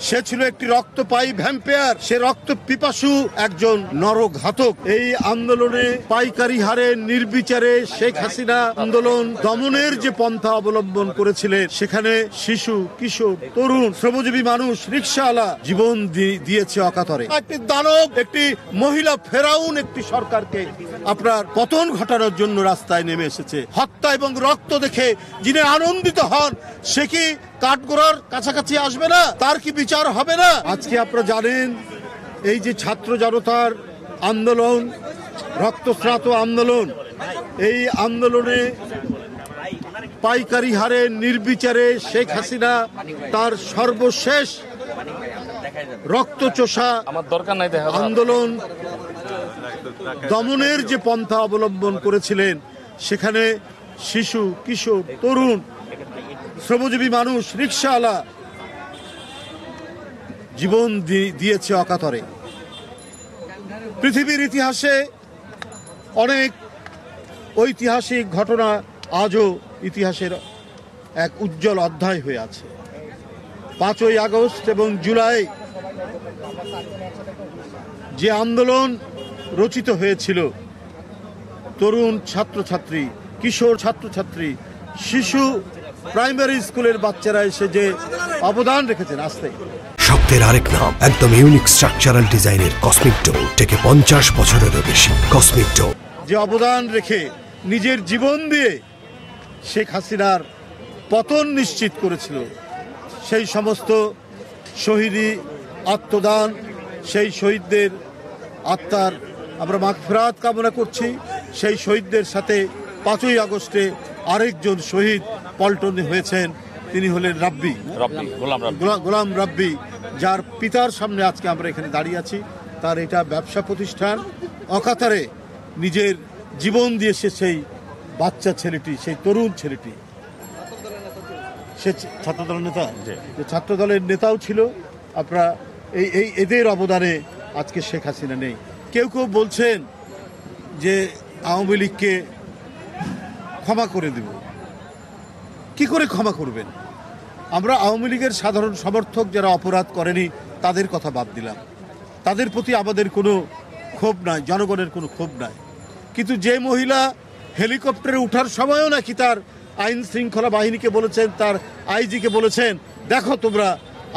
সে ছিল একটি রক্তপায়ী ভ্যাম্পায়ার, সে রক্ত পিপাসু একজন নরঘাতক। এই আন্দোলনে পাইকারি হারে নির্বিচারে শেখ হাসিনা আন্দোলন দমনের যে পন্থা অবলম্বন করেছিলেন, সেখানে শিশু, কিশোর, তরুণ, শ্রমজীবী মানুষ, রিকশাওয়ালা জীবন দিয়েছে অকাতরে। একটি দানব, একটি মহিলা ফেরাউন একটি সরকারকে আপনার পতন ঘটানোর জন্য রাস্তায় নেমে এসেছে। হত্যা এবং রক্ত দেখে যিনি আনন্দিত হন, সে কি কাঠগোড়ার কাছাকাছি আসবে না? তার কি বিচার হবে না? আজকে আপনারা জানেন, এই যে ছাত্র জনতার আন্দোলন, রক্তস্নাত আন্দোলন, এই আন্দোলনে পাইকারি হারে নির্বিচারে শেখ হাসিনা তার সর্বশেষ রক্তচোষা আন্দোলন দমনের যে পন্থা অবলম্বন করেছিলেন, সেখানে শিশু, কিশোর, তরুণ, শ্রমজীবী মানুষ, রিকশাওয়ালা জীবন দিয়েছে অকাতরে। পৃথিবীর ইতিহাসে অনেক ঐতিহাসিক ঘটনা আজও ইতিহাসের এক উজ্জ্বল অধ্যায় হয়ে আছে। 5ই আগস্ট এবং জুলাই যে আন্দোলন রচিত হয়েছিল, তরুণ ছাত্রছাত্রী, কিশোর ছাত্রছাত্রী, শিশু, প্রাইমারি স্কুলের বাচ্চারা এসে যে অবদান রেখেছেন। আসতে শক্তের আরেক নাম, একদম ইউনিক স্ট্রাকচারাল ডিজাইনের কসমিক ডো, থেকে 50 বছরেরও বেশি। কসমিক ডো যে অবদান রেখে নিজের জীবন দিয়ে শেখ হাসিনার পতন নিশ্চিত করেছিল, সেই সমস্ত শহীদি আত্মদান, সেই শহীদদের আত্মার আমরা মাগফিরাত কামনা করছি। সেই শহীদদের সাথে 5ই আগস্টে আরেকজন শহীদ পল্টনে হয়েছেন, তিনি হলেন গোলাম রাব্বি, যার পিতার সামনে আজকে আমরা এখানে দাঁড়িয়ে আছি। তার এটা ব্যবসা প্রতিষ্ঠান, অকাতরে নিজের জীবন দিয়েছে সেই বাচ্চা ছেলেটি, সেই তরুণ ছেলেটি। সে ছাত্রদলের নেতা, ছাত্রদলের নেতাও ছিল। আপনারা এদের অবদানে আজকে শেখ হাসিনা নেই। কেউ কেউ বলছেন যে আওয়ামী লীগকে ক্ষমা করে দেব। কি করে ক্ষমা করবেন? আমরা আওয়ামী লীগের সাধারণ সমর্থক যারা অপরাধ করেনি তাদের কথা বাদ দিলাম, তাদের প্রতি আমাদের কোনো ক্ষোভ নাই, জনগণের কোনো ক্ষোভ নাই। কিন্তু যে মহিলা হেলিকপ্টারে ওঠার সময়ও নাকি তার আইন শৃঙ্খলা বাহিনীকে বলেছেন, তার আইজিকে বলেছেন, দেখো তোমরা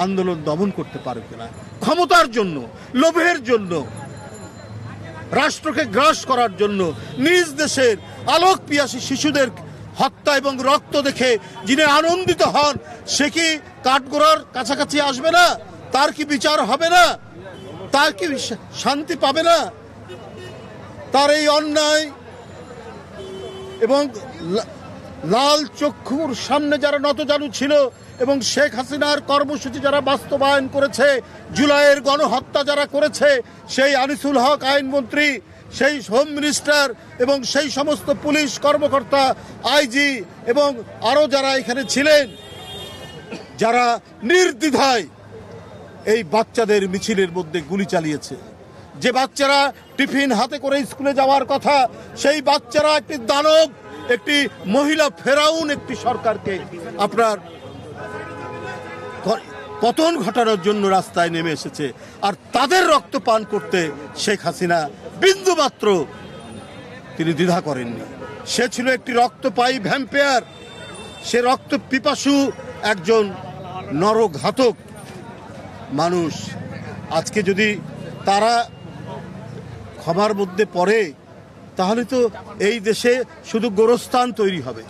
আন্দোলন দমন করতে পারো কিনা, ক্ষমতার জন্য, লোভের জন্য, রাষ্ট্রকে গ্রাস করার জন্য নিজ দেশের আলোক পিয়াসী শিশুদের হত্যা এবং রক্ত দেখে যিনি আনন্দিত হন, সে কি কাঠগোড়ার কাছাকাছি আসবে না? তার কি বিচার হবে না? তার কি শান্তি পাবে না? তার এই অন্যায় এবং লাল চক্ষুর সামনে যারা নতজানু ছিল এবং শেখ হাসিনার কর্মসূচি যারা বাস্তবায়ন করেছে, জুলাইয়ের গণহত্যা যারা করেছে, সেই আনিসুল হক আইনমন্ত্রী, সেই হোম মিনিস্টার এবং সেই সমস্ত পুলিশ কর্মকর্তা, আইজি এবং আরও যারা এখানে ছিলেন, যারা নির্দ্বিধায় এই বাচ্চাদের মিছিলের মধ্যে গুলি চালিয়েছে। যে বাচ্চারা টিফিন হাতে করে স্কুলে যাওয়ার কথা, সেই বাচ্চারা একটি দানব, একটি মহিলা ফেরাউন একটি সরকারকে আপনার পতন ঘটানোর জন্য রাস্তায় নেমে এসেছে। আর তাদের রক্ত পান করতে শেখ হাসিনা বিন্দুমাত্র তিনি দ্বিধা করেননি। সে ছিল একটি রক্তপায়ী ভ্যাম্পায়ার, সে রক্ত পিপাসু একজন নরঘাতক মানুষ। আজকে যদি তারা ক্ষমার মধ্যে পড়ে, তাহলে তো এই দেশে শুধু গোরস্থান তৈরি হবে,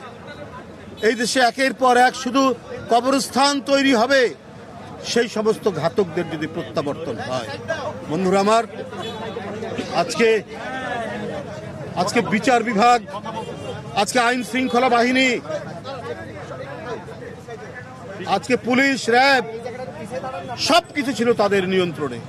এই দেশে একের পর এক শুধু কবরস্থান তৈরি হবে, সেই সমস্ত ঘাতকদের যদি প্রত্যাবর্তন হয়। বন্ধুরা আমার, আজকে বিচার বিভাগ, আজকে আইন শৃঙ্খলা বাহিনী, আজকে পুলিশ, র্যাব, সবকিছু ছিল তাদের নিয়ন্ত্রণে।